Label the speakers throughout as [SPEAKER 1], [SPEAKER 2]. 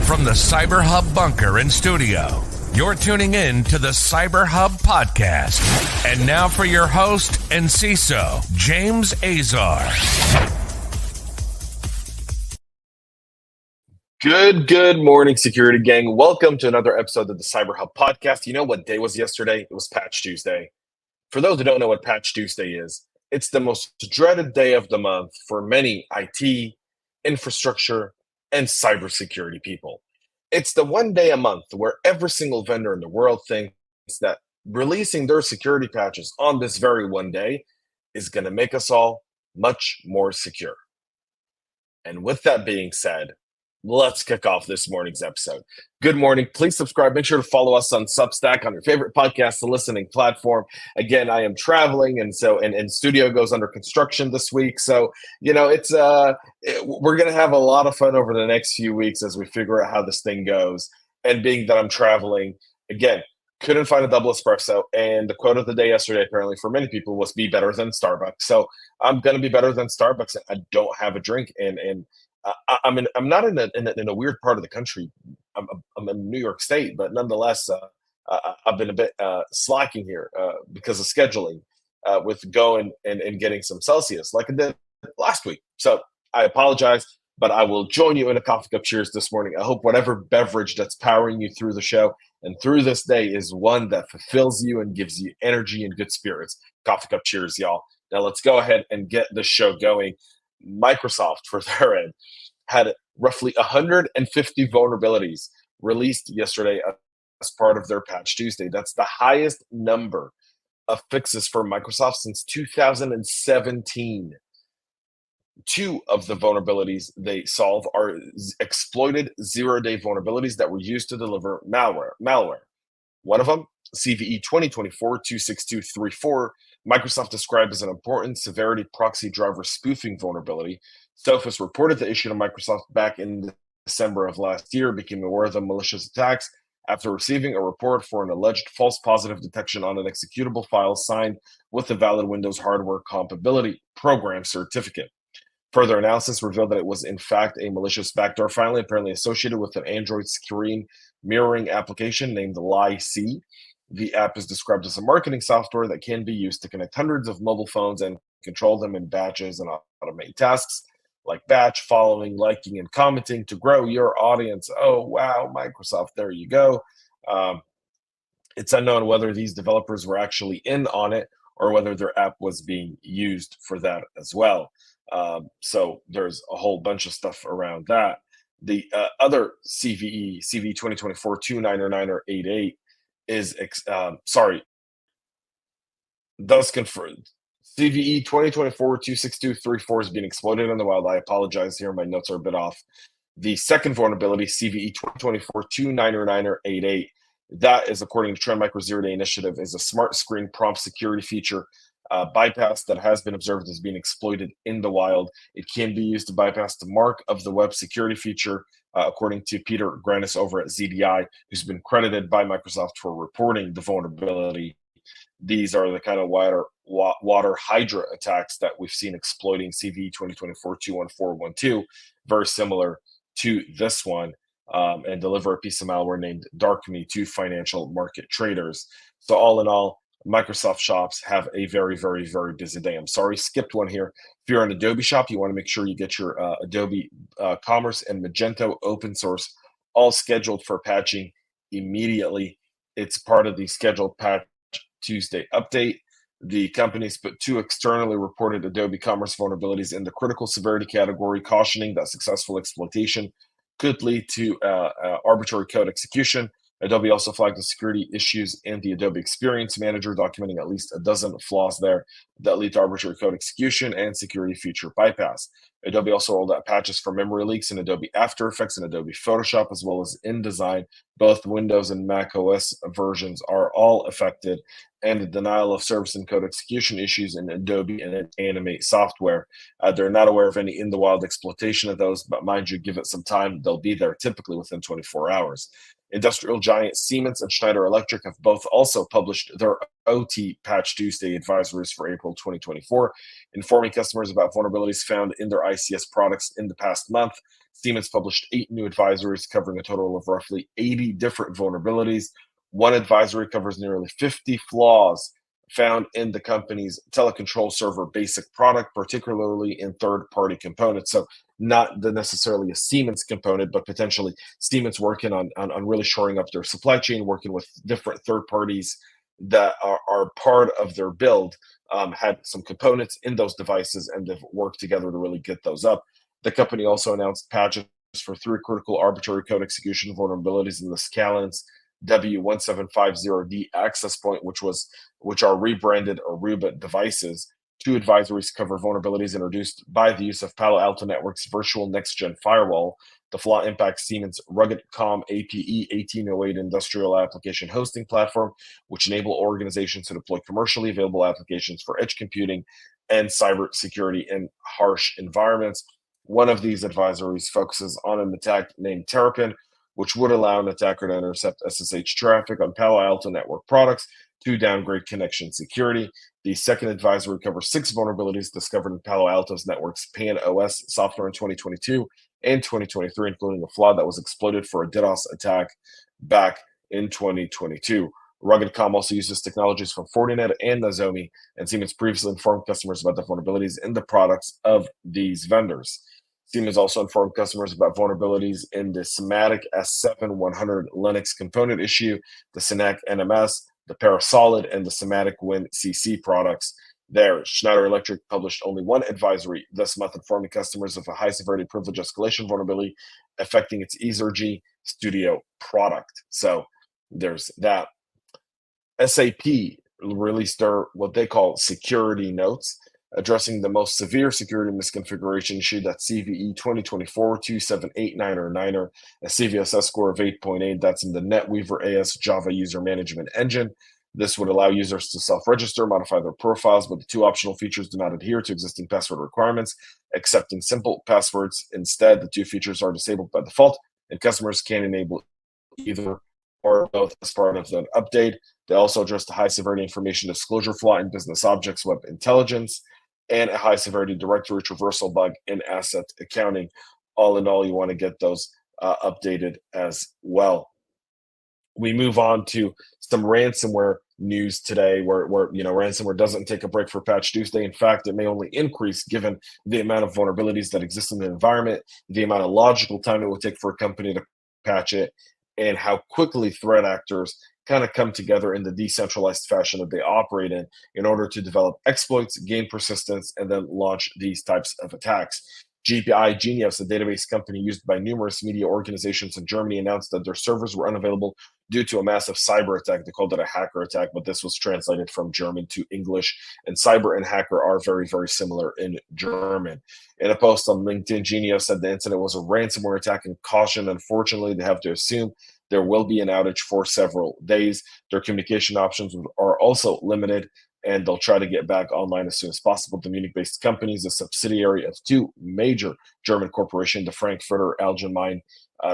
[SPEAKER 1] From the CyberHub bunker and studio, you're tuning in to the CyberHub Podcast. And now for your host and CISO, James Azar.
[SPEAKER 2] Good morning, security gang. Welcome to another episode of the CyberHub Podcast. You know what day was yesterday? It was Patch Tuesday. For those who don't know what Patch Tuesday is, it's the most dreaded day of the month for many IT, infrastructure, and cybersecurity people. It's the one day a month where every single vendor in the world thinks that releasing their security patches on this very one day is going to make us all much more secure. And with that being said, let's kick off this morning's episode. Good morning. Please subscribe. Make sure to follow us on Substack on your favorite podcast listening platform. Again, I am traveling, and studio goes under construction this week. So, it's we're going to have a lot of fun over the next few weeks as we figure out how this thing goes. And being that I'm traveling, again, couldn't find a double espresso. And the quote of the day yesterday, apparently for many people, was be better than Starbucks. So I'm going to be better than Starbucks. I don't have a drink, and I'm not in a weird part of the country. I'm in New York State, but nonetheless, I've been a bit slacking here because of scheduling with going and getting some Celsius like I did last week. So I apologize, but I will join you in a coffee cup cheers this morning. I hope whatever beverage that's powering you through the show and through this day is one that fulfills you and gives you energy and good spirits. Coffee cup cheers, y'all. Now let's go ahead and get the show going. Microsoft, for their end, had roughly 150 vulnerabilities released yesterday as part of their Patch Tuesday. That's the highest number of fixes for Microsoft since 2017. Two of the vulnerabilities they solve are exploited zero-day vulnerabilities that were used to deliver malware. One of them, CVE 2024-26234, Microsoft described as an important severity proxy driver spoofing vulnerability. Sophos reported the issue to Microsoft back in December of last year, became aware of the malicious attacks after receiving a report for an alleged false positive detection on an executable file signed with a valid Windows hardware compatibility program certificate. Further analysis revealed that it was in fact a malicious backdoor file apparently associated with an Android screen mirroring application named Lie-C. The app is described as a marketing software that can be used to connect hundreds of mobile phones and control them in batches and automate tasks like batch following, liking, and commenting to grow your audience. Oh, wow, Microsoft, there you go. It's unknown whether these developers were actually in on it or whether their app was being used for that as well. So there's a whole bunch of stuff around that. The other CVE 2024-299-88 does confirm CVE 2024-26234 is being exploited in the wild. I apologize here, my notes are a bit off. The second vulnerability, CVE 2024-299-88, that is, according to Trend Micro Zero Day Initiative, is a smart screen prompt security feature bypass that has been observed as being exploited in the wild. It can be used to bypass the mark of the web security feature, according to Peter Granis over at ZDI, who's been credited by Microsoft for reporting the vulnerability. These are the kind of water hydra attacks that we've seen exploiting CVE 2024-21412, very similar to this one, and deliver a piece of malware named DarkMe to financial market traders. So all in all, Microsoft shops have a very, very, very busy day. I'm sorry, skipped one here. If you're an Adobe shop, you want to make sure you get your Adobe Commerce and Magento open source all scheduled for patching immediately. It's part of the scheduled Patch Tuesday update. The companies put two externally reported Adobe Commerce vulnerabilities in the critical severity category, cautioning that successful exploitation could lead to arbitrary code execution. Adobe also flagged the security issues in the Adobe Experience Manager, documenting at least a dozen flaws there that lead to arbitrary code execution and security feature bypass. Adobe also rolled out patches for memory leaks in Adobe After Effects and Adobe Photoshop, as well as InDesign. Both Windows and Mac OS versions are all affected, and the denial of service and code execution issues in Adobe and Animate software. They're not aware of any in-the-wild exploitation of those, but mind you, give it some time, they'll be there typically within 24 hours. Industrial giant Siemens and Schneider Electric have both also published their OT Patch Tuesday advisories for April 2024, informing customers about vulnerabilities found in their ICS products in the past month. Siemens published 8 new advisories covering a total of roughly 80 different vulnerabilities. One advisory covers nearly 50 flaws found in the company's telecontrol server basic product, particularly in third-party components. So not necessarily a Siemens component, but potentially Siemens working on really shoring up their supply chain, working with different third parties that are part of their build, had some components in those devices, and they've worked together to really get those up. The company also announced patches for 3 critical arbitrary code execution vulnerabilities in the Scalance W1750D access point, which are rebranded Aruba devices. 2 advisories cover vulnerabilities introduced by the use of Palo Alto Network's virtual next-gen firewall. The flaw impacts Siemens' rugged COM APE 1808 industrial application hosting platform, which enable organizations to deploy commercially available applications for edge computing and cybersecurity in harsh environments. One of these advisories focuses on an attack named Terrapin, which would allow an attacker to intercept SSH traffic on Palo Alto network products to downgrade connection security. The second advisory covers 6 vulnerabilities discovered in Palo Alto's network's PAN OS software in 2022 and 2023, including a flaw that was exploited for a DDoS attack back in 2022. RuggedCom also uses technologies from Fortinet and Nozomi, and Siemens previously informed customers about the vulnerabilities in the products of these vendors. Siemens also informed customers about vulnerabilities in the Symatic S7-100 Linux component issue, the Synac NMS, the Parasolid, and the Symatic Win CC products. There, Schneider Electric published only 1 advisory this month, informing customers of a high-severity privilege escalation vulnerability affecting its Exergy Studio product. So there's that. SAP released their what they call security notes, addressing the most severe security misconfiguration issued at CVE 2024-27899, a CVSS score of 8.8. That's in the NetWeaver AS Java User Management Engine. This would allow users to self-register, modify their profiles, but the 2 optional features do not adhere to existing password requirements, accepting simple passwords. Instead, the 2 features are disabled by default, and customers can enable either or both as part of the update. They also addressed a high-severity information disclosure flaw in Business Objects Web Intelligence and a high-severity directory traversal bug in asset accounting. All in all, you want to get those updated as well. We move on to some ransomware news today, where ransomware doesn't take a break for Patch Tuesday. In fact, it may only increase given the amount of vulnerabilities that exist in the environment, the amount of logical time it will take for a company to patch it, and how quickly threat actors kind of come together in the decentralized fashion that they operate in order to develop exploits, gain persistence, and then launch these types of attacks. GPI Genios, a database company used by numerous media organizations in Germany, announced that their servers were unavailable due to a massive cyber attack. They called it a hacker attack, but this was translated from German to English. And cyber and hacker are very, very similar in German. In a post on LinkedIn, Genios said the incident was a ransomware attack and cautioned, unfortunately, they have to assume there will be an outage for several days. Their communication options are also limited, and they'll try to get back online as soon as possible. The Munich-based company is a subsidiary of 2 major German corporations, the Frankfurter Allgemeine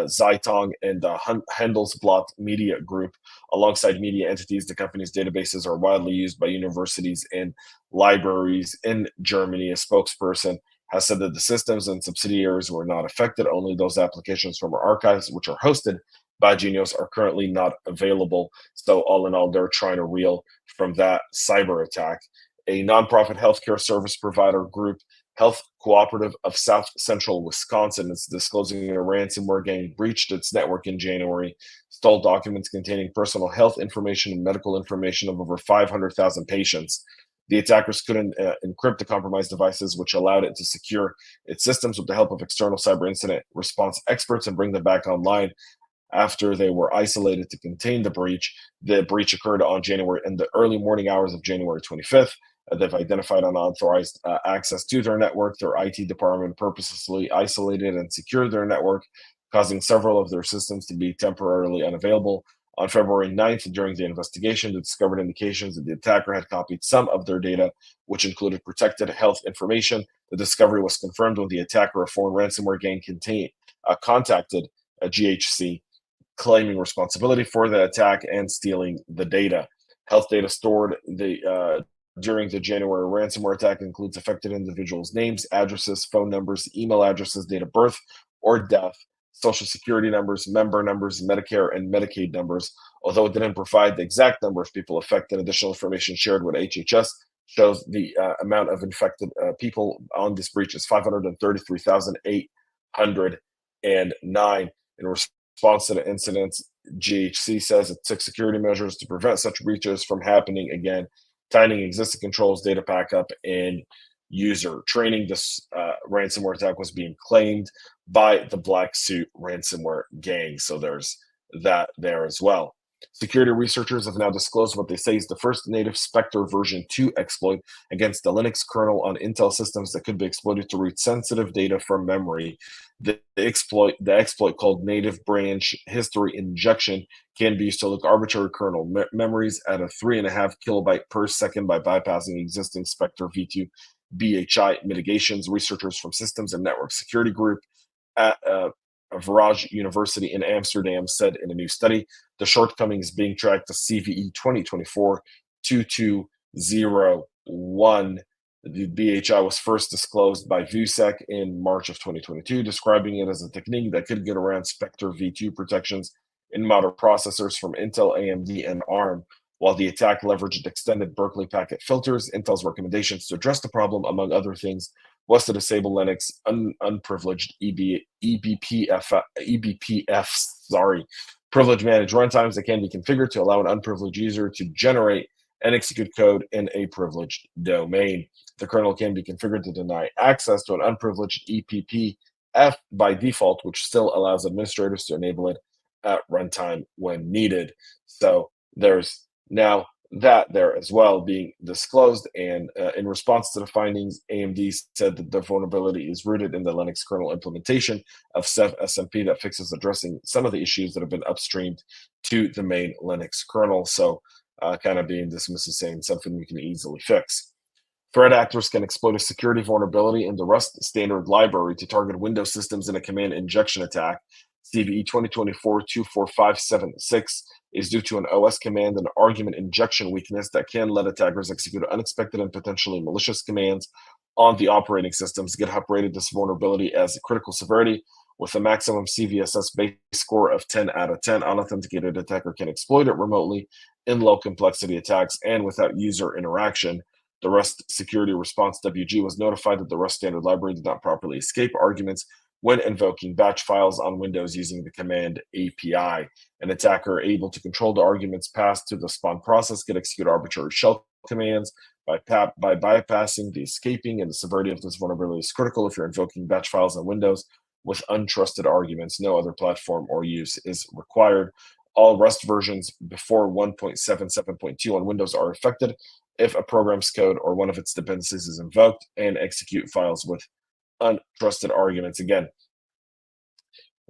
[SPEAKER 2] Zeitung and the Handelsblatt Media Group. Alongside media entities, the company's databases are widely used by universities and libraries in Germany. A spokesperson has said that the systems and subsidiaries were not affected. Only those applications from our archives, which are hosted by Genios, are currently not available. So all in all, they're trying to reel from that cyber attack. A nonprofit healthcare service provider group, Health Cooperative of South Central Wisconsin, is disclosing a ransomware gang breached its network in January, stole documents containing personal health information and medical information of over 500,000 patients. The attackers couldn't encrypt the compromised devices, which allowed it to secure its systems with the help of external cyber incident response experts and bring them back online after they were isolated to contain the breach. The breach occurred in the early morning hours of January 25th. They've identified unauthorized access to their network. Their IT department purposely isolated and secured their network, causing several of their systems to be temporarily unavailable. On February 9th, during the investigation, they discovered indications that the attacker had copied some of their data, which included protected health information. The discovery was confirmed when the attacker, a foreign ransomware gang, contacted a GHC, claiming responsibility for the attack and stealing the data. Health data stored during the January ransomware attack includes affected individuals' names, addresses, phone numbers, email addresses, date of birth or death, social security numbers, member numbers, Medicare and Medicaid numbers. Although it didn't provide the exact number of people affected, additional information shared with HHS shows the amount of infected people on this breach is 533,809. In response to the incidents, GHC says it took security measures to prevent such breaches from happening again, tightening existing controls, data backup, and user training. This ransomware attack was being claimed by the Black Suit ransomware gang. So there's that there as well. Security researchers have now disclosed what they say is the first native Spectre version 2 exploit against the Linux kernel on Intel systems that could be exploited to read sensitive data from memory. The exploit called native branch history injection can be used to look arbitrary kernel memories at a 3.5 kilobyte per second by bypassing existing Spectre v2 BHI mitigations. Researchers from Systems and Network Security Group at Vrij University in Amsterdam said in a new study, the shortcomings being tracked to CVE 2024-2201. The BHI was first disclosed by VUSEC in March of 2022, describing it as a technique that could get around Spectre v2 protections in modern processors from Intel, AMD, and ARM. While the attack leveraged extended Berkeley packet filters, Intel's recommendations to address the problem, among other things, was to disable Linux unprivileged privilege managed runtimes that can be configured to allow an unprivileged user to generate and execute code in a privileged domain. The kernel can be configured to deny access to an unprivileged EPPF by default, which still allows administrators to enable it at runtime when needed. So there's now that there as well being disclosed, and in response to the findings, AMD said that the vulnerability is rooted in the Linux kernel implementation of SMP that fixes addressing some of the issues that have been upstreamed to the main Linux kernel. So kind of being dismissed as saying something we can easily fix. Threat actors can exploit a security vulnerability in the Rust standard library to target Windows systems in a command injection attack. CVE 2024-24576 is due to an OS command and argument injection weakness that can let attackers execute unexpected and potentially malicious commands on the operating systems. GitHub rated this vulnerability as critical severity with a maximum CVSS base score of 10 out of 10. Unauthenticated attacker can exploit it remotely in low complexity attacks and without user interaction. The Rust Security Response WG was notified that the Rust standard library did not properly escape arguments when invoking batch files on Windows using the command API. An attacker able to control the arguments passed to the spawn process can execute arbitrary shell commands by bypassing the escaping, and the severity of this vulnerability is critical if you're invoking batch files on Windows with untrusted arguments. No other platform or use is required. All Rust versions before 1.77.2 on Windows are affected if a program's code or one of its dependencies is invoked and execute files with untrusted arguments. Again,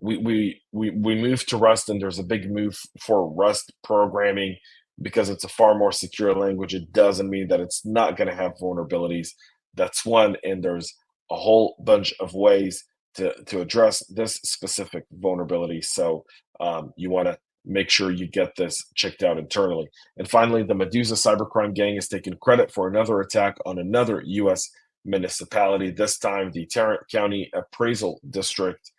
[SPEAKER 2] we moved to Rust, and there's a big move for Rust programming because it's a far more secure language. It doesn't mean that it's not going to have vulnerabilities. That's one, and there's a whole bunch of ways to address this specific vulnerability. So you want to make sure you get this checked out internally. And finally, the Medusa cybercrime gang has taken credit for another attack on another U.S. municipality, this time the Tarrant County Appraisal District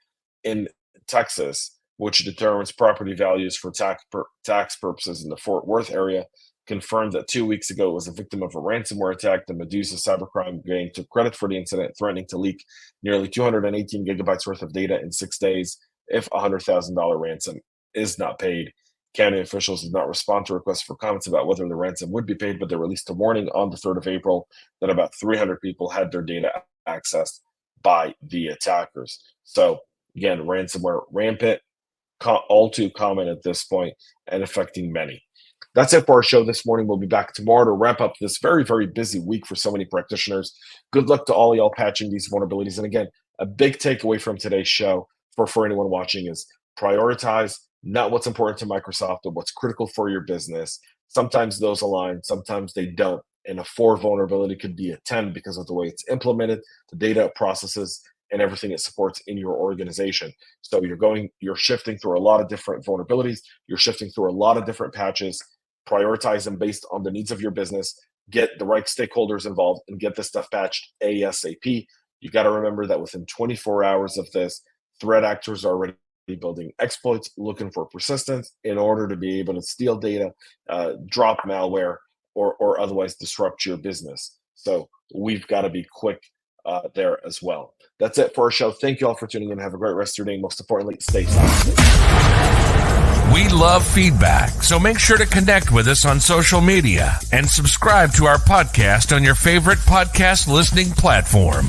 [SPEAKER 2] in Texas, which determines property values for tax purposes in the Fort Worth area, confirmed that 2 weeks ago it was a victim of a ransomware attack. The Medusa cybercrime gang took credit for the incident, threatening to leak nearly 218 gigabytes worth of data in 6 days if a $100,000 ransom is not paid. County officials did not respond to requests for comments about whether the ransom would be paid, but they released a warning on the 3rd of April that about 300 people had their data accessed by the attackers. So again, ransomware rampant, all too common at this point, and affecting many. That's it for our show this morning. We'll be back tomorrow to wrap up this very, very busy week for so many practitioners. Good luck to all y'all patching these vulnerabilities. And again, a big takeaway from today's show for anyone watching is prioritize not what's important to Microsoft, but what's critical for your business. Sometimes those align, sometimes they don't. And a 4 vulnerability could be a 10 because of the way it's implemented, the data it processes, and everything it supports in your organization. So you're shifting through a lot of different vulnerabilities. You're shifting through a lot of different patches. Prioritize them based on the needs of your business. Get the right stakeholders involved and get this stuff patched ASAP. You got to remember that within 24 hours of this, threat actors are already building exploits, looking for persistence in order to be able to steal data, drop malware, or otherwise disrupt your business. So we've got to be quick there as well. That's it for our show. Thank you all for tuning in. Have a great rest of your day. Most importantly, stay safe.
[SPEAKER 1] We love feedback, so make sure to connect with us on social media and subscribe to our podcast on your favorite podcast listening platform.